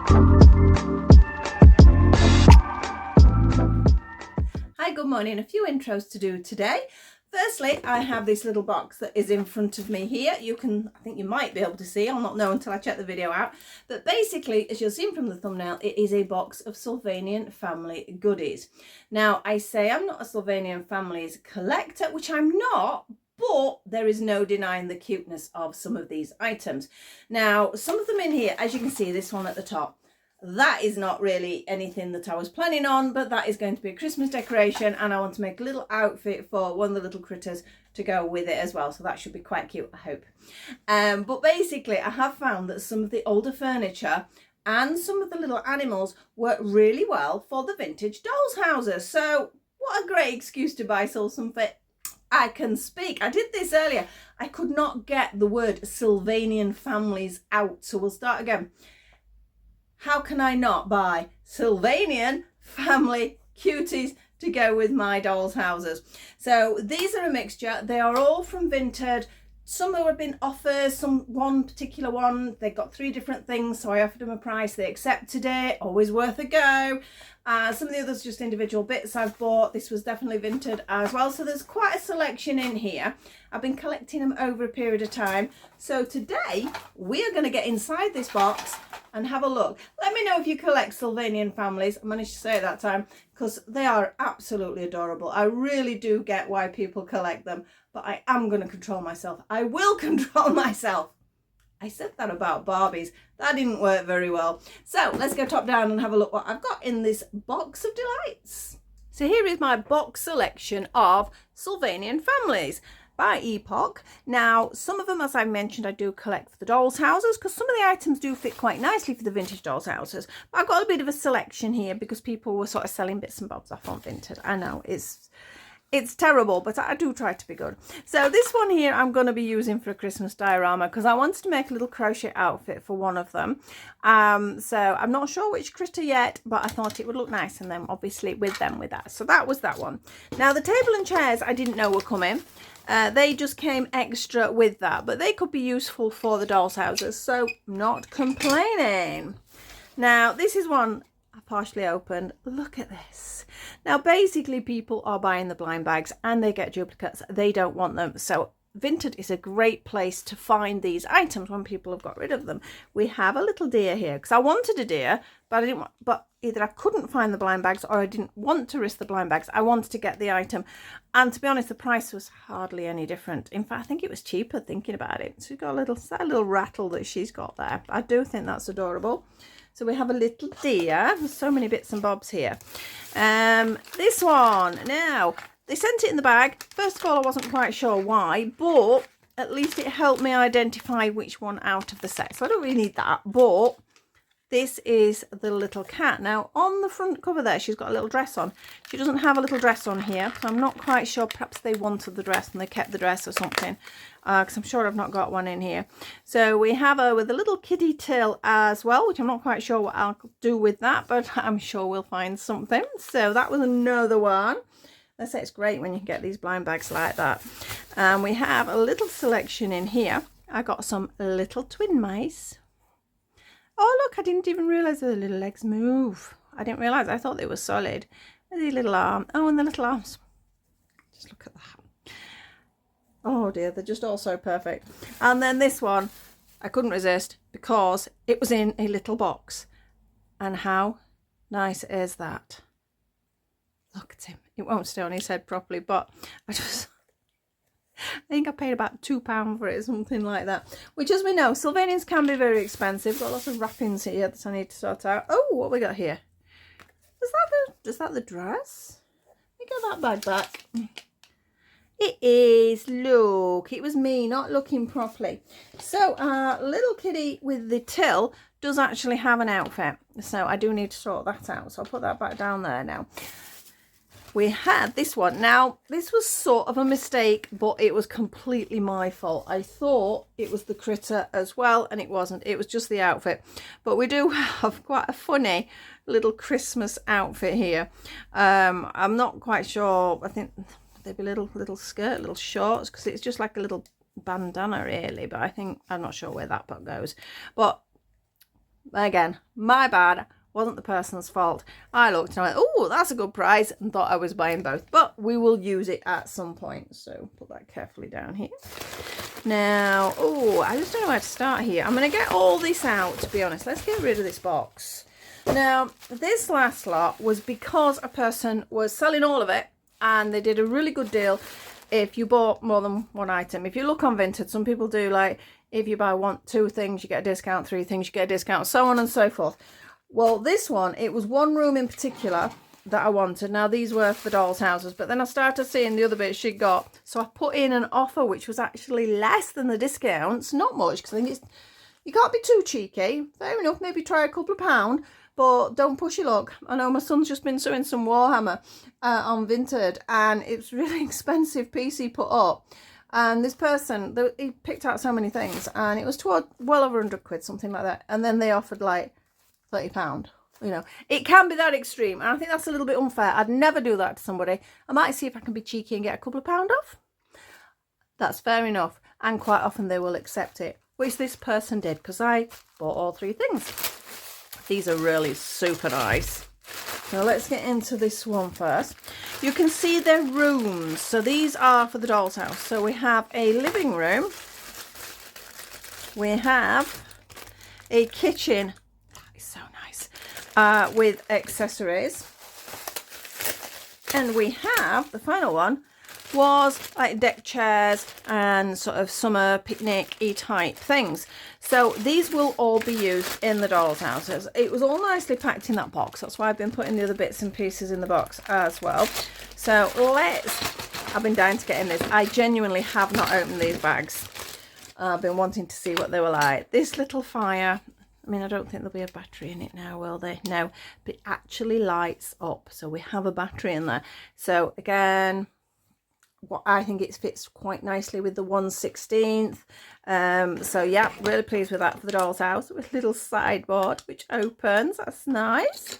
Hi, good morning. A few intros to do today. Firstly, I have this little box that is in front of me here. I think you might be able to see, I'll not know until I check the video out. But basically, as you'll see from the thumbnail, it is a box of Sylvanian family goodies. Now, I say I'm not a Sylvanian families collector, which I'm not, but there is no denying the cuteness of some of these items. Now, some of them in here, as you can see, this one at the top, that is not really anything that I was planning on, but that is going to be a Christmas decoration, and I want to make a little outfit for one of the little critters to go with it as well, so that should be quite cute, I hope. But basically, I have found that some of the older furniture and some of the little animals work really well for the vintage dolls houses. So what a great excuse to buy something. I can speak. I did this earlier. I could not get the word Sylvanian families out, so we'll start again. How can I not buy Sylvanian family cuties to go with my dolls' houses? So these are a mixture. They are all from Vinted. Some have been offers, one particular one, they got 3 different things, so I offered them a price. They accepted it, always worth a go. Some of the others just individual bits I've bought. This was definitely Vinted as well. So there's quite a selection in here. I've been collecting them over a period of time. So today we are going to get inside this box and have a look. Let me know if you collect Sylvanian families. I managed to say it that time because they are absolutely adorable. I really do get why people collect them, but I am going to control myself. I will control myself. I said that about Barbies. That didn't work very well. So let's go top down and have a look what I've got in this box of delights. So here is my box selection of Sylvanian families by Epoch. Now, some of them, as I mentioned, I do collect for the dolls' houses because some of the items do fit quite nicely for the vintage dolls' houses. But I've got a bit of a selection here because people were sort of selling bits and bobs off on Vinted. I know it's terrible, but I do try to be good. So this one here I'm going to be using for a Christmas diorama because I wanted to make a little crochet outfit for one of them. So I'm not sure which critter yet, but I thought it would look nice, and then obviously with that. So that was that one. Now the table and chairs I didn't know were coming. They just came extra with that, but they could be useful for the dolls' houses, so not complaining. Now this is one I partially opened. Look at this. Now basically people are buying the blind bags and they get duplicates. They don't want them. So Vinted is a great place to find these items when people have got rid of them. We have a little deer here because I wanted a deer, but I didn't want, but either I couldn't find the blind bags or I didn't want to risk the blind bags. I wanted to get the item, and to be honest, the price was hardly any different. In fact, I think it was cheaper thinking about it. So we've got that little rattle that she's got there. I do think that's adorable. So we have a little deer. There's so many bits and bobs here. This one, now, they sent it in the bag. First of all, I wasn't quite sure why, but at least it helped me identify which one out of the set. So I don't really need that, but this is the little cat. Now, on the front cover there, she's got a little dress on. She doesn't have a little dress on here, so I'm not quite sure. Perhaps they wanted the dress and they kept the dress or something, because I'm sure I've not got one in here. So we have her with a little kiddie tail as well, which I'm not quite sure what I'll do with that, but I'm sure we'll find something. So that was another one. I say it's great when you can get these blind bags like that. We have a little selection in here. I got some little twin mice. Oh, look, I didn't even realise the little legs move. I didn't realise. I thought they were solid. The little arm. Oh, and the little arms. Just look at that. Oh, dear. They're just all so perfect. And then this one, I couldn't resist because it was in a little box. And how nice is that? Look at him. It won't stay on his head properly, but I think I paid about £2 for it, something like that. Which, as we know, Sylvanians can be very expensive. Got lots of wrappings here that I need to sort out. Oh, what have we got here? Is that the dress? Let me get that bag back. It is. Look, it was me not looking properly. So our little kitty with the till does actually have an outfit. So I do need to sort that out. So I'll put that back down there now. We had this one. Now, this was sort of a mistake, but it was completely my fault. I thought it was the critter as well, and it wasn't. It was just the outfit. But we do have quite a funny little Christmas outfit here. I'm not quite sure. I think they'd be little skirt, little shorts, because it's just like a little bandana, really. But I'm not sure where that part goes. But Again, my bad. Wasn't the person's fault. I looked and I went, oh, that's a good price, and thought I was buying both. But we will use it at some point. So put that carefully down here. Now, oh, I just don't know where to start here. I'm going to get all this out, to be honest. Let's get rid of this box. Now, this last lot was because a person was selling all of it, and they did a really good deal if you bought more than one item. If you look on Vinted, some people do, like, if you buy two things, you get a discount, 3 things, you get a discount, so on and so forth. Well, this one, it was one room in particular that I wanted. Now, these were for dolls' houses, but then I started seeing the other bits she'd got. So I put in an offer, which was actually less than the discounts. Not much, because I think you can't be too cheeky. Fair enough, maybe try a couple of pound, but don't push your luck. I know my son's just been sewing some Warhammer on Vinted, and it's really expensive piece he put up. And this person, he picked out so many things, and it was well over 100 quid, something like that. And then they offered like £30. You know, it can be that extreme, and I think that's a little bit unfair. I'd never do that to somebody. I might see if I can be cheeky and get a couple of pound off. That's fair enough, and quite often they will accept it, which this person did, because I bought all 3 things. These are really super nice. Now let's get into this one first. You can see their rooms. So these are for the doll's house. So we have a living room. We have a kitchen. So nice, with accessories, and we have the final one was like deck chairs and sort of summer picnic-y type things. So these will all be used in the doll's houses. It was all nicely packed in that box. That's why I've been putting the other bits and pieces in the box as well. So I've been dying to get in this. I genuinely have not opened these bags. I've been wanting to see what they were like. This little fire, I mean, I don't think there'll be a battery in it now, will they? No, but it actually lights up. So we have a battery in there. So again, what I think it fits quite nicely with the 1/16. So yeah, really pleased with that for the doll's house. With a little sideboard which opens. That's nice.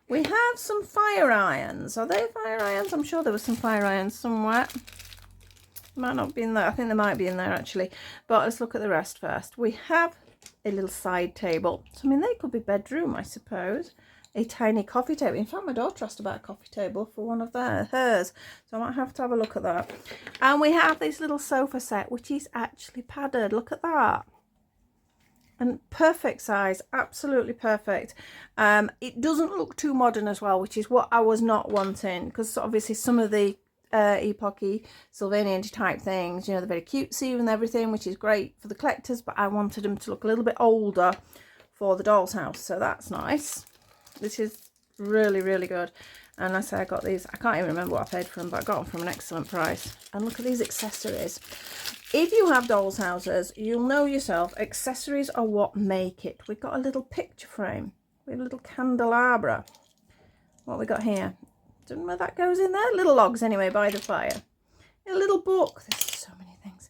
We have some fire irons. Are they fire irons? I'm sure there was some fire irons somewhere. Might not be in there. I think they might be in there actually. But let's look at the rest first. We have a little side table. So I mean, they could be bedroom, I suppose. A tiny coffee table. In fact, my daughter asked about a coffee table for one of hers. So I might have to have a look at that. And we have this little sofa set, which is actually padded. Look at that. And perfect size. Absolutely perfect. It doesn't look too modern as well, which is what I was not wanting. Because obviously some of the epochy Sylvanian type things, you know, they're very cutesy and everything, which is great for the collectors. But I wanted them to look a little bit older for the doll's house. So that's nice. This is really, really good. And I say I got these, I can't even remember what I paid for them, but I got them from an excellent price. And look at these accessories. If you have doll's houses, you'll know yourself, accessories are what make it. We've got a little picture frame. We have a little candelabra. What we got here? Don't know where that goes in there. Little logs anyway by the fire. A little book. There's so many things.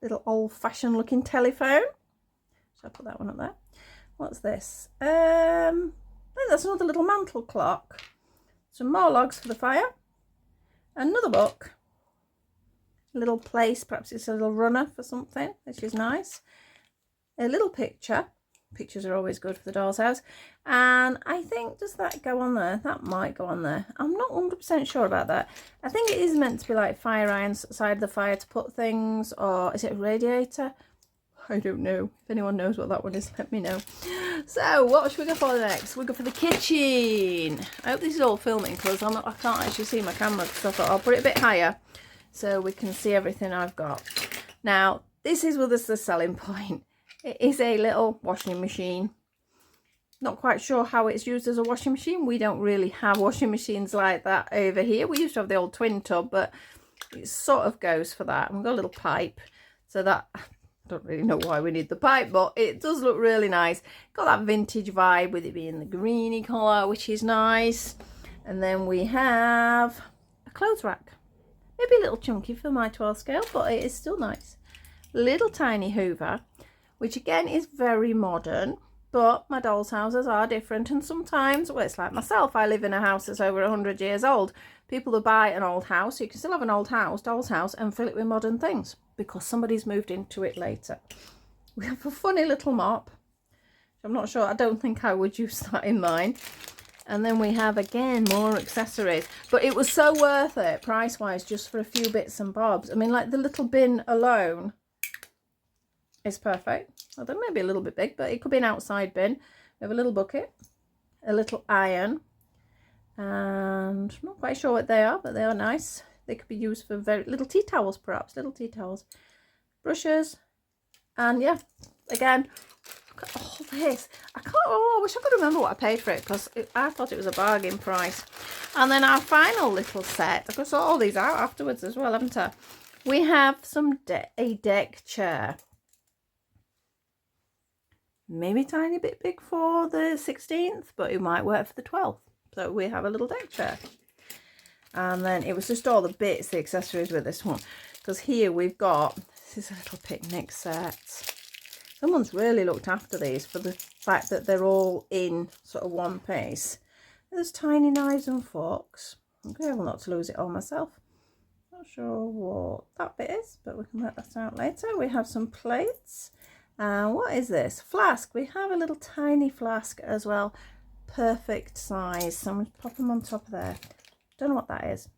Little old-fashioned looking telephone. So I'll put that one up there. What's this? I think that's another little mantle clock. Some more logs for the fire. Another book. A little place, perhaps it's a little runner for something, which is nice. A little picture. Pictures are always good for the doll's house. And I think, does that go on there? That might go on there. I'm not 100% sure about that. I think it is meant to be like fire irons side of the fire to put things, or is it a radiator? I don't know. If anyone knows what that one is, let me know. So, what should we go for next? We go for the kitchen. I hope this is all filming because I can't actually see my camera, so I thought I'll put it a bit higher so we can see everything I've got. Now, this is with us the selling point. It is a little washing machine. Not quite sure how it's used as a washing machine. We don't really have washing machines like that over here. We used to have the old twin tub, but it sort of goes for that. And we've got a little pipe, so that... don't really know why we need the pipe, but it does look really nice. Got that vintage vibe with it being the greeny colour, which is nice. And then we have a clothes rack. Maybe a little chunky for my 12 scale, but it is still nice. Little tiny hoover, which again is very modern, but my doll's houses are different. And sometimes, well, it's like myself, I live in a house that's over 100 years old. People that buy an old house, you can still have an old house, doll's house, and fill it with modern things, because somebody's moved into it later. We have a funny little mop. I'm not sure. I don't think I would use that in mine. And then we have, again, more accessories. But it was so worth it, price-wise, just for a few bits and bobs. I mean, like the little bin alone is perfect. Although maybe a little bit big, but it could be an outside bin. We have a little bucket, a little iron, and I'm not quite sure what they are, but they are nice. They could be used for very little tea towels, perhaps. Little tea towels. Brushes. And yeah, again, look at all this. I wish I could remember what I paid for it, because I thought it was a bargain price. And then our final little set, I've got to sort all these out afterwards as well, haven't I? We have a deck chair. Maybe a tiny bit big for the 16th, but it might work for the 12th. So we have a little deck chair. And then it was just all the bits, the accessories with this one. Because here we've got, this is a little picnic set. Someone's really looked after these for the fact that they're all in sort of one piece. There's tiny knives and forks. I'm careful not to lose it all myself. Not sure what that bit is, but we can work that out later. We have some plates. What is this? Flask. We have a little tiny flask as well. Perfect size. So I'm going to pop them on top of there. Don't know what that is.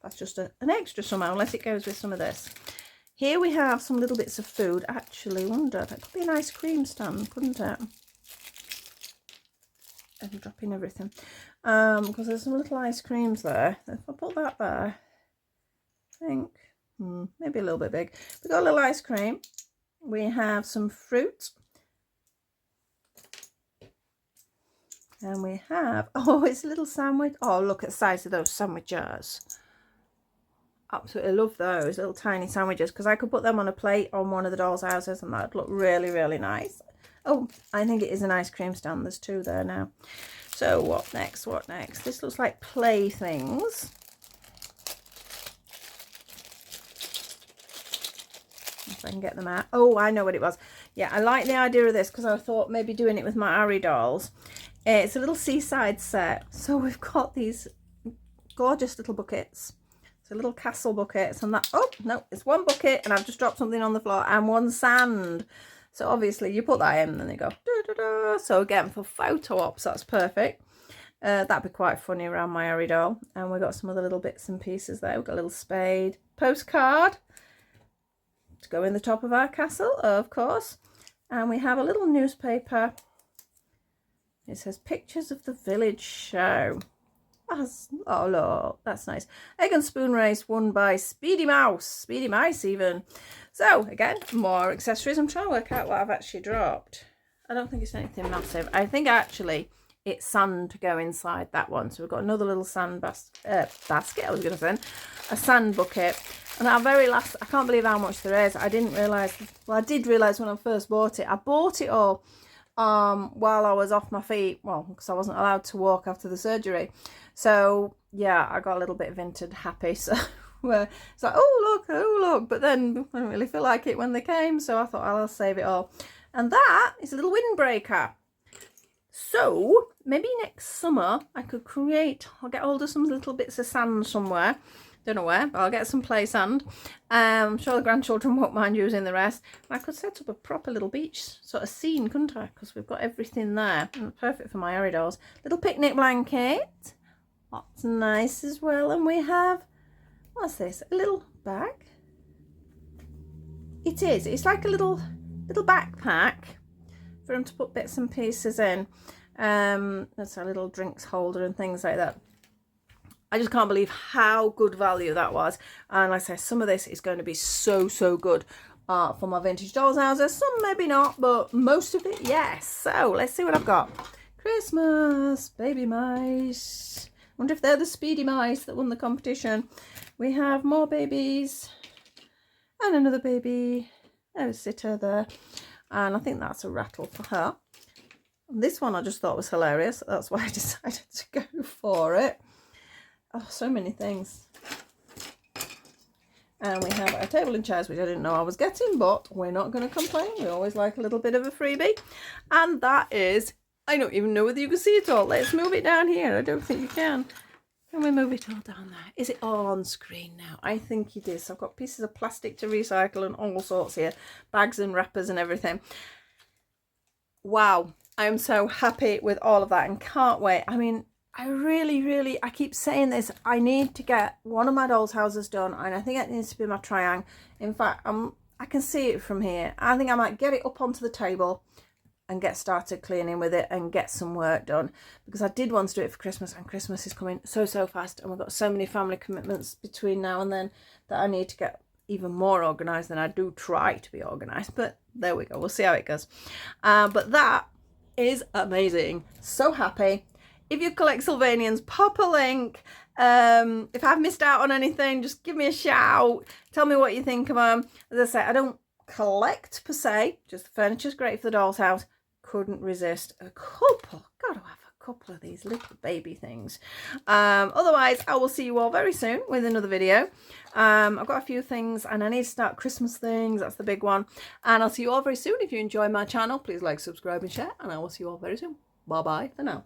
That's just an extra somehow, unless it goes with some of this. Here we have some little bits of food. Actually, wonder, that could be an ice cream stand, couldn't it? I'm dropping everything. Because there's some little ice creams there. If I put that there, I think, maybe a little bit big. We've got a little ice cream. We have some fruit. And we have, oh, it's a little sandwich. Oh, look at the size of those sandwiches. Absolutely love those little tiny sandwiches, because I could put them on a plate on one of the dolls' houses and that would look really, really nice. Oh, I think it is an ice cream stand. There's two there now. So what next? What next? This looks like playthings. If I can get them out. Oh, I know what it was. Yeah, I like the idea of this, because I thought maybe doing it with my Ari dolls. It's a little seaside set. So we've got these gorgeous little buckets. So little castle buckets, and that, oh no, it's one bucket and I've just dropped something on the floor, and one sand. So obviously you put that in and then they go da, da, da. So again, for photo ops, that's perfect. That'd be quite funny around my Ari doll. And we've got some other little bits and pieces there. We've got a little spade, postcard to go in the top of our castle, of course. And we have a little newspaper. It says pictures of the village show. Oh look, that's nice. Egg and spoon race won by Speedy Mouse. Speedy Mice even. So again, more accessories. I'm trying to work out what I've actually dropped. I don't think it's anything massive. I think actually it's sand to go inside that one. So we've got another little sand basket, I was going to say. A sand bucket. And our very last, I can't believe how much there is. I didn't realise, well I did realise when I first bought it. I bought it all while I was off my feet. Well, because I wasn't allowed to walk after the surgery. So yeah, I got a little bit vinted happy. So it's like, oh look, but then I didn't really feel like it when they came, so I thought I'll save it all. And that is a little windbreaker. So maybe next summer I could create, I'll get hold of some little bits of sand somewhere, don't know where, but I'll get some play sand. I'm sure the grandchildren won't mind using the rest. I could set up a proper little beach sort of scene, couldn't I? Because we've got everything there. And perfect for my Ari dolls. Little picnic blanket. That's nice as well. And we have, what's this? A little bag. It is. It's like a little backpack for them to put bits and pieces in. That's a little drinks holder and things like that. I just can't believe how good value that was. And like I say, some of this is going to be so good for my vintage dolls houses. Some maybe not, but most of it, yes. So let's see what I've got. Christmas, baby mice. Wonder if they're the Speedy Mice that won the competition. We have more babies and another baby. There's Sitter there. And I think that's a rattle for her. And this one I just thought was hilarious. That's why I decided to go for it. Oh, so many things. And we have our table and chairs, which I didn't know I was getting, but we're not going to complain. We always like a little bit of a freebie. And that is, I don't even know whether you can see it all. Let's move it down here. I don't think you can. Can we move it all down there? Is it all on screen now? I think it is. I've got pieces of plastic to recycle and all sorts here. Bags and wrappers and everything. Wow. I am so happy with all of that and can't wait. I mean, I really, I keep saying this, I need to get one of my doll's houses done, and I think it needs to be my triangle. In fact, I can see it from here. I think I might get it up onto the table and get started cleaning with it and get some work done, because I did want to do it for Christmas, and Christmas is coming so fast, and we've got so many family commitments between now and then that I need to get even more organised than I do try to be organised. But there we go, we'll see how it goes. But that is amazing. So happy. If you collect Sylvanians, pop a link. If I've missed out on anything, just give me a shout. Tell me what you think of them. As I say, I don't collect per se, just the furniture's great for the doll's house. Couldn't resist a couple. Gotta have a couple of these little baby things. Otherwise, I will see you all very soon with another video. I've got a few things, and I need to start Christmas things. That's the big one. And I'll see you all very soon. If you enjoy my channel, please like, subscribe and share, and I will see you all very soon. Bye bye for now.